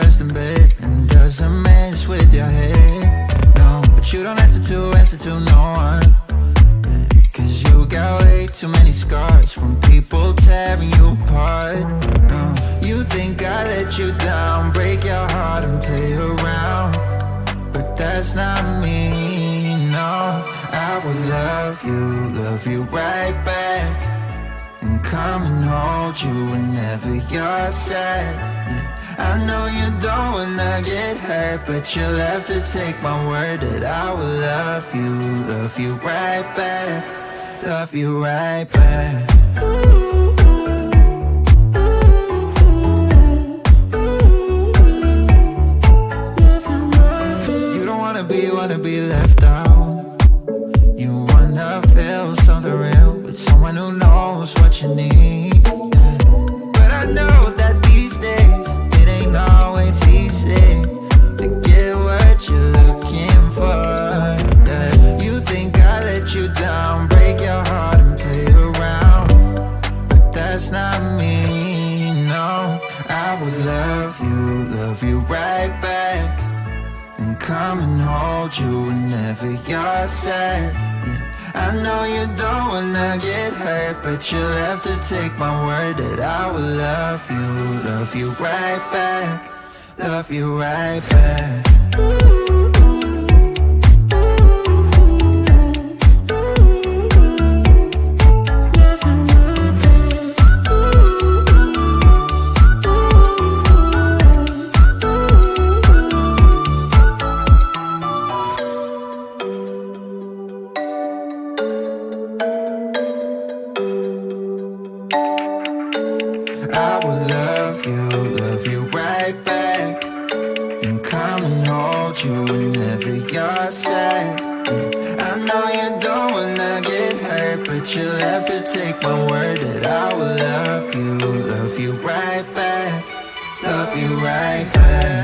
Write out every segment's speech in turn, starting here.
first in bed and doesn't mess with your head. No, but you don't answer to no one. Cause you got way too many scars from people tearing you apart. No, you think I let you down, break your heart and play around. But that's not me, no. I will love you right back. And come and hold you whenever you're sad. I know you don't wanna get hurt, but you'll have to take my word that I will love you right back. Love you right back. You don't wanna be left out. You wanna feel something real with someone who knows what you need. But I know that these days it ain't always easy to get what you're looking for. Yeah. You think I let you down, break your heart and play around, but that's not me, no. I will love you right back. And come and hold you whenever you're sad. I know you don't wanna get hurt, but you'll have to take my word that I will love you right back. Love you right back. I will love you right back. And come and hold you whenever you're sad. Yeah. I know you don't wanna get hurt, but you'll have to take my word that I will love you right back. Love you right back.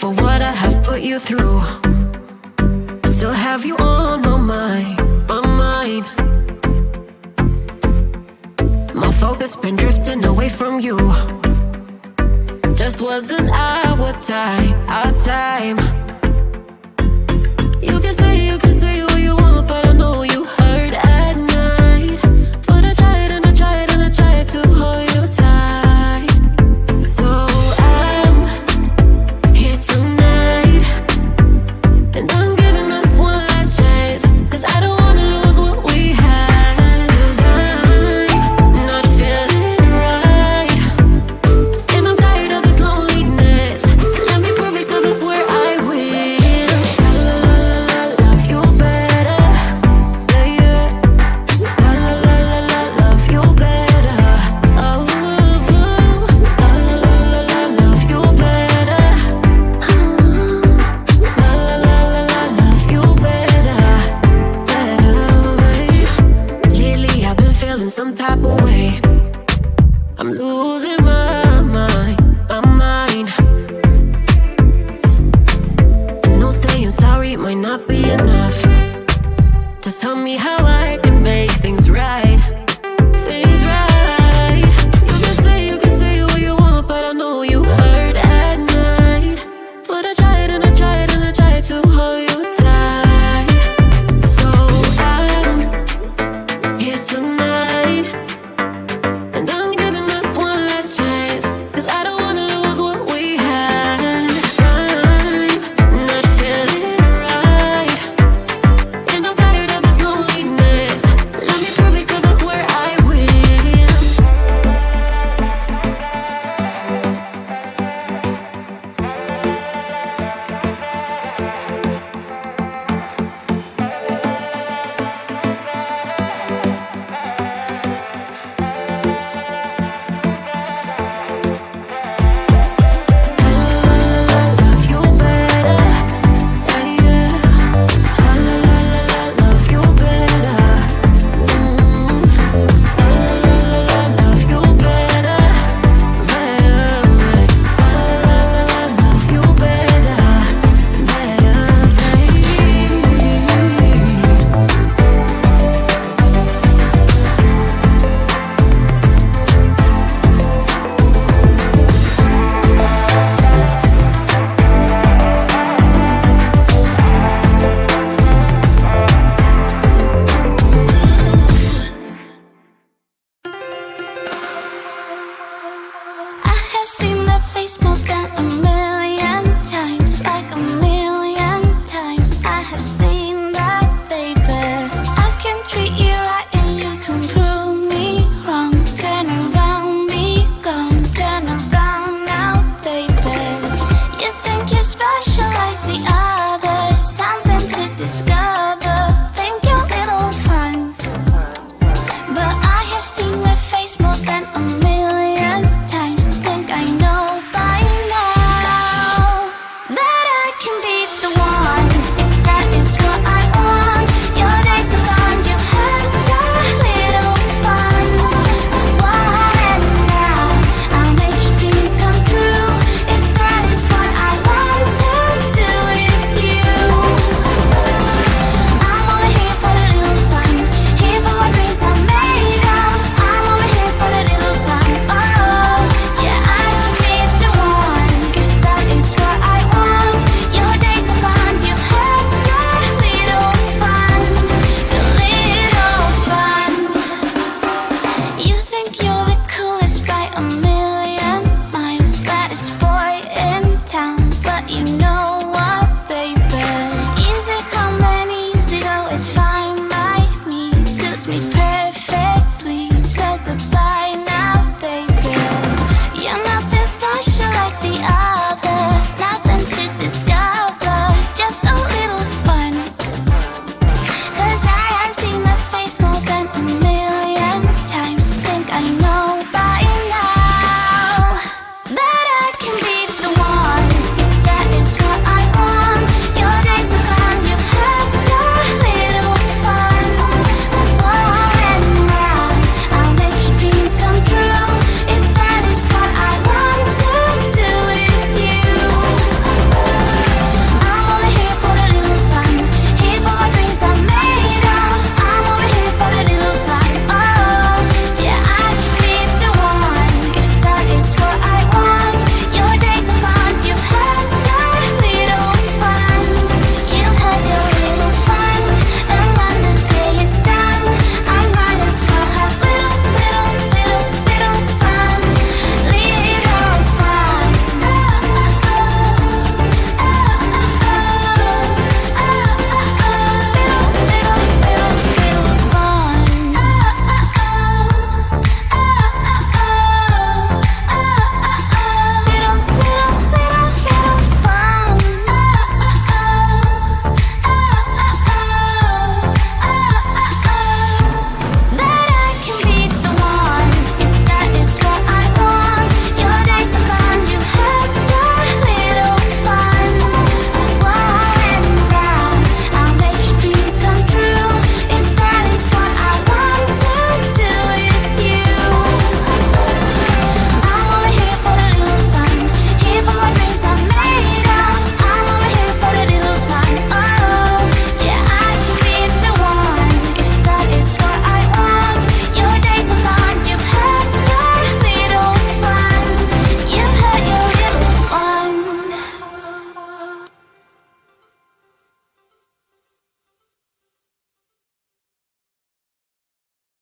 For what I have put you through, still have you on my mind. My focus been drifting away from you. Just wasn't our time. You can say what you want, but I know you hurt at night. But I tried and I tried and I tried to hold you tight. So I'm here tonight, and I'm giving us one last chance, 'cause I don't wanna lose what we had. 'Cause I'm not feeling right, and I'm tired of this loneliness. Let me prove it, 'cause I swear I will. Love you better, yeah. Love you better. Oh, love you better. Love you better. Lately I've been feeling some type of way. I'm losing my mind. I know saying sorry might not be enough. Just tell me how I can make things right. You can say what you want, but I know you hurt at night. But I tried and I tried and I tried to hold you tight. So I'm here tonight, and I'm giving us one last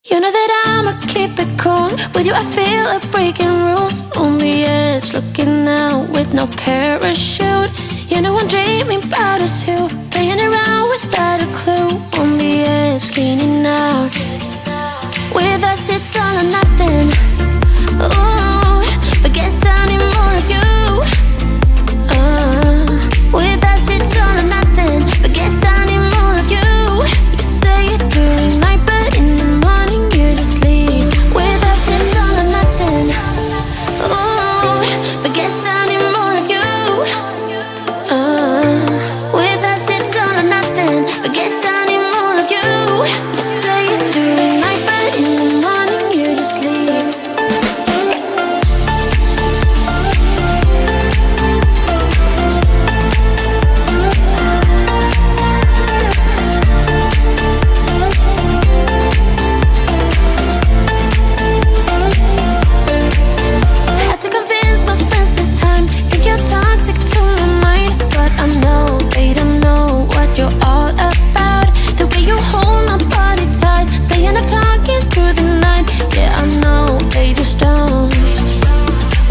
You know that I'ma keep it cool. With you I feel like breaking rules. On the edge, looking out with no parachute. You know I'm dreaming about us two, playing around without a clue. On the edge, leaning out. With us it's all or nothing. Ooh, but guess I need more of you. With us it's all or nothing, but guess I need more of you. You say it during night, but in the morning you just leave. With us it's all or nothing. Ooh, but guess I need more of you. With us it's all or nothing, but guess I need more of you. You say it during night, but in the morning you just leave. Had to convince my friends this time. Think you're toxic to my mind, but I know they don't know what you're all about. The way you hold my body tight, staying up talking through the night. Yeah, I know they just don't.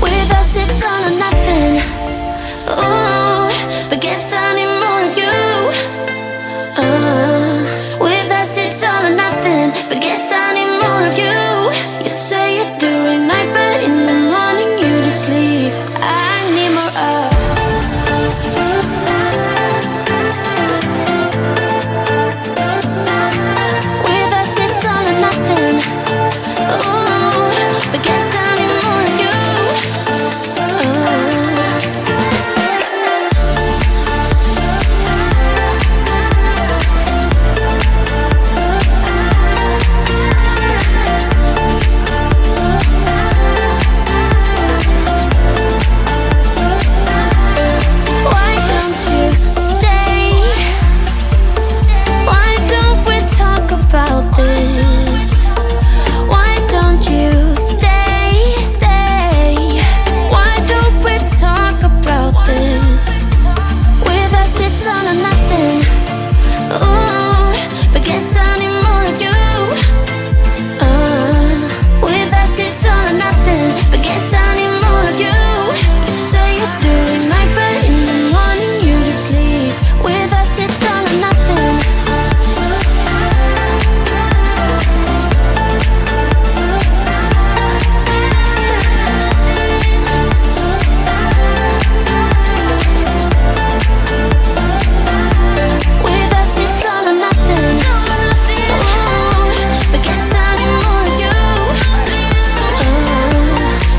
With us it's all or nothing. Ooh, but guess I need more of you. With us it's all or nothing, but guess I need more of you. You say it during night, but in the morning you just leave. I need more of. With us it's all or nothing. Ooh, but guess I need more of you. Why don't you stay? Why don't we talk about this? Why don't you stay? Why don't we talk about this? With us it's all or nothing. Ooh, but guess I need more of you. With us it's all or nothing, but guess I need more of you. You say it during night, but in the morning you just leave. With us it's all or nothing. With us it's all or nothing. Ooh, but guess I need more of you.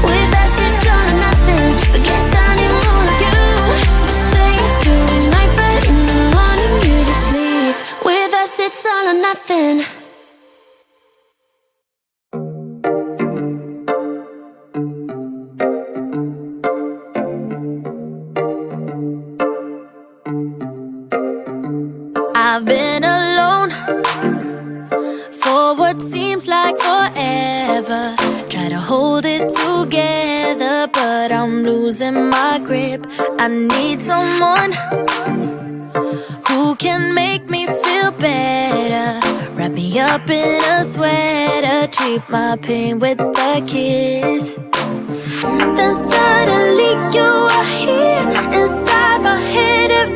With us it's all or nothing, but guess I need more of you. You say it during night, but in the morning you just leave. With us it's all or nothing. I've been alone for what seems like forever. Try to hold it together, but I'm losing my grip. I need someone who can make me feel better. Wrap me up in a sweater, treat my pain with a kiss. Then suddenly you are here inside my head.